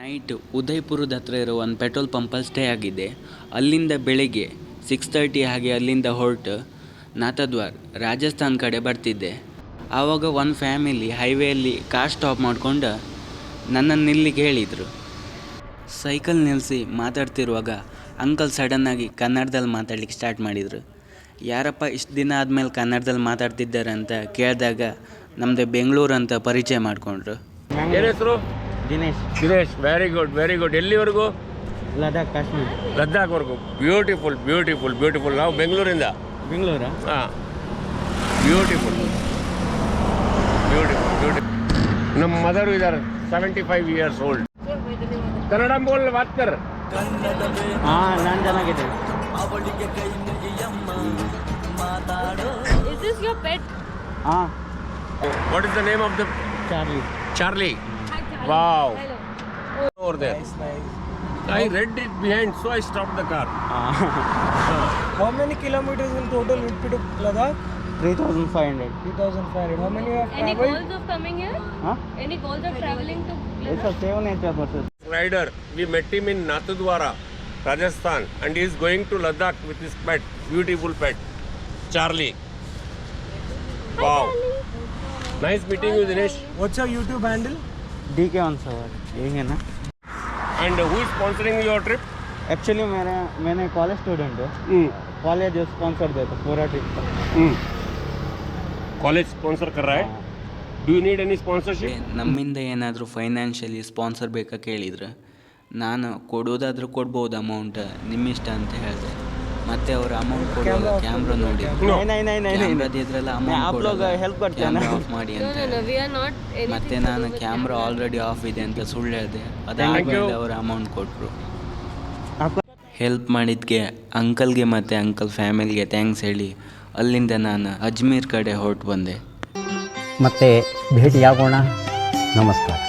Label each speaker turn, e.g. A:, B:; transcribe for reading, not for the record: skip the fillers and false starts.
A: Night ಉದಯ್ಪುರದ ಹತ್ರ ಇರೋ ಒಂದು ಪೆಟ್ರೋಲ್ ಪಂಪಲ್ಲಿ ಸ್ಟೇ ಆಗಿದೆ. ಅಲ್ಲಿಂದ ಬೆಳಿಗ್ಗೆ 6:30 ಹಾಗೆ ಅಲ್ಲಿಂದ ಹೊರಟು ನಾಥದ್ವಾರ್ ರಾಜಸ್ಥಾನ್ ಕಡೆ ಬರ್ತಿದ್ದೆ. ಆವಾಗ ಒಂದು ಫ್ಯಾಮಿಲಿ ಹೈವೇಯಲ್ಲಿ ಕಾರ್ ಸ್ಟಾಪ್ ಮಾಡಿಕೊಂಡು ನನ್ನನ್ನು ಇಲ್ಲಿಗೆ ಹೇಳಿದರು. ಸೈಕಲ್ ನಿಲ್ಲಿಸಿ ಮಾತಾಡ್ತಿರುವಾಗ ಅಂಕಲ್ ಸಡನ್ನಾಗಿ ಕನ್ನಡದಲ್ಲಿ ಮಾತಾಡ್ಲಿಕ್ಕೆ ಸ್ಟಾರ್ಟ್ ಮಾಡಿದರು. ಯಾರಪ್ಪ ಇಷ್ಟು ದಿನ ಆದಮೇಲೆ ಕನ್ನಡದಲ್ಲಿ ಮಾತಾಡ್ತಿದ್ದಾರೆ ಅಂತ ಕೇಳಿದಾಗ ನಮ್ಮದು ಬೆಂಗಳೂರು ಅಂತ ಪರಿಚಯ ಮಾಡಿಕೊಂಡ್ರು.
B: ಏನು ಹೆಸರು?
C: ದಿನೇಶ್.
B: Very good. ಎಲ್ಲಿವರೆಗೂ?
C: ಲದಾಖ್, ಕಾಶ್ಮೀರ್.
B: ಲದ್ದಾಖ್ವರೆಗೂ. ಬ್ಯೂಟಿಫುಲ್. ನಾವು ಬೆಂಗಳೂರಿಂದ.
C: ಬೆಂಗಳೂರಾ?
B: ಹಾಂ, ಬ್ಯೂಟಿಫುಲ್. ನಮ್ಮ ಮದರು ಇದ್ದಾರೆ, 75 years old. ಕನ್ನಡ ಬೋಲ್ ಬಾತ್ ಕರ್.
C: ಹಾಂ, ನಾನು ಚೆನ್ನಾಗಿದ್ದೇನೆ.
D: Is this your pet?
C: ಹಾಂ.
B: What is the name of the? Charlie.
D: Hi, Charlie.
B: Wow.
D: Hello.
B: Over there.
C: Nice.
B: I read it behind, so I stopped the car.
E: How many kilometers in total would be to Ladakh?
C: 3,500.
E: 3,500. How many you have
D: Any
E: traveled?
D: goals of coming here?
C: Huh?
D: Any goals of traveling to
C: It's a 7 nature process.
B: Rider, we met him in Nathudwara, Rajasthan, and he is going to Ladakh with his pet, beautiful pet, Charlie. Wow. Nice meeting you, Dinesh.
E: What's your YouTube handle?
C: DK Answer. यही है ना?
B: And who is sponsoring your trip?
C: Actually मैंने college student हूँ. College sponsor देता पूरा trip का.
B: College sponsor कर रहा है. Do you need any sponsorship?
A: ನಮ್ಮಿಂದ ಏನಾದರೂ ಫೈನಾನ್ಷಿಯಲಿ ಸ್ಪಾನ್ಸರ್ ಬೇಕಾ ಕೇಳಿದ್ರು. ನಾನು ಕೊಡೋದಾದ್ರೂ ಕೊಡ್ಬೋದು ಅಮೌಂಟ್, ನಿಮ್ಮಿಷ್ಟ ಅಂತ ಹೇಳಿದೆ. ಮತ್ತೆ ಅವರು ಅಮೌಂಟ್ ಕೊಡುವಾಗ ಕ್ಯಾಮ್ರಾ ನೋಡಿ ಕ್ಯಾಮ್ರಾದ ಇದ್ರೆಲ್ಲ ಅಮೌಂಟ್ ಆಫ್ ಮಾಡಿ ಅಂತ
D: No,
A: ಹೇಳಿದೆ.
D: we are not anything.
A: ಮತ್ತೆ ನಾನು ಕ್ಯಾಮ್ರಾ ಆಲ್ರೆಡಿ ಆಫ್ ಇದೆ ಅಂತ ಸುಳ್ಳು ಹೇಳಿದೆ. ಅದಾದ್ಮೇಲೆ ಅವರು ಅಮೌಂಟ್ ಕೊಟ್ಟರು. ಹೆಲ್ಪ್ ಮಾಡಿದ್ದಕ್ಕೆ ಅಂಕಲ್ಗೆ ಮತ್ತು ಅಂಕಲ್ ಫ್ಯಾಮಿಲಿಗೆ ಥ್ಯಾಂಕ್ಸ್ ಹೇಳಿ ಅಲ್ಲಿಂದ ನಾನು ಅಜ್ಮೀರ್ ಕಡೆ ಹೊರಟು ಬಂದೆ.
F: ಮತ್ತೆ ಭೇಟಿಯಾಗೋಣ. ನಮಸ್ಕಾರ.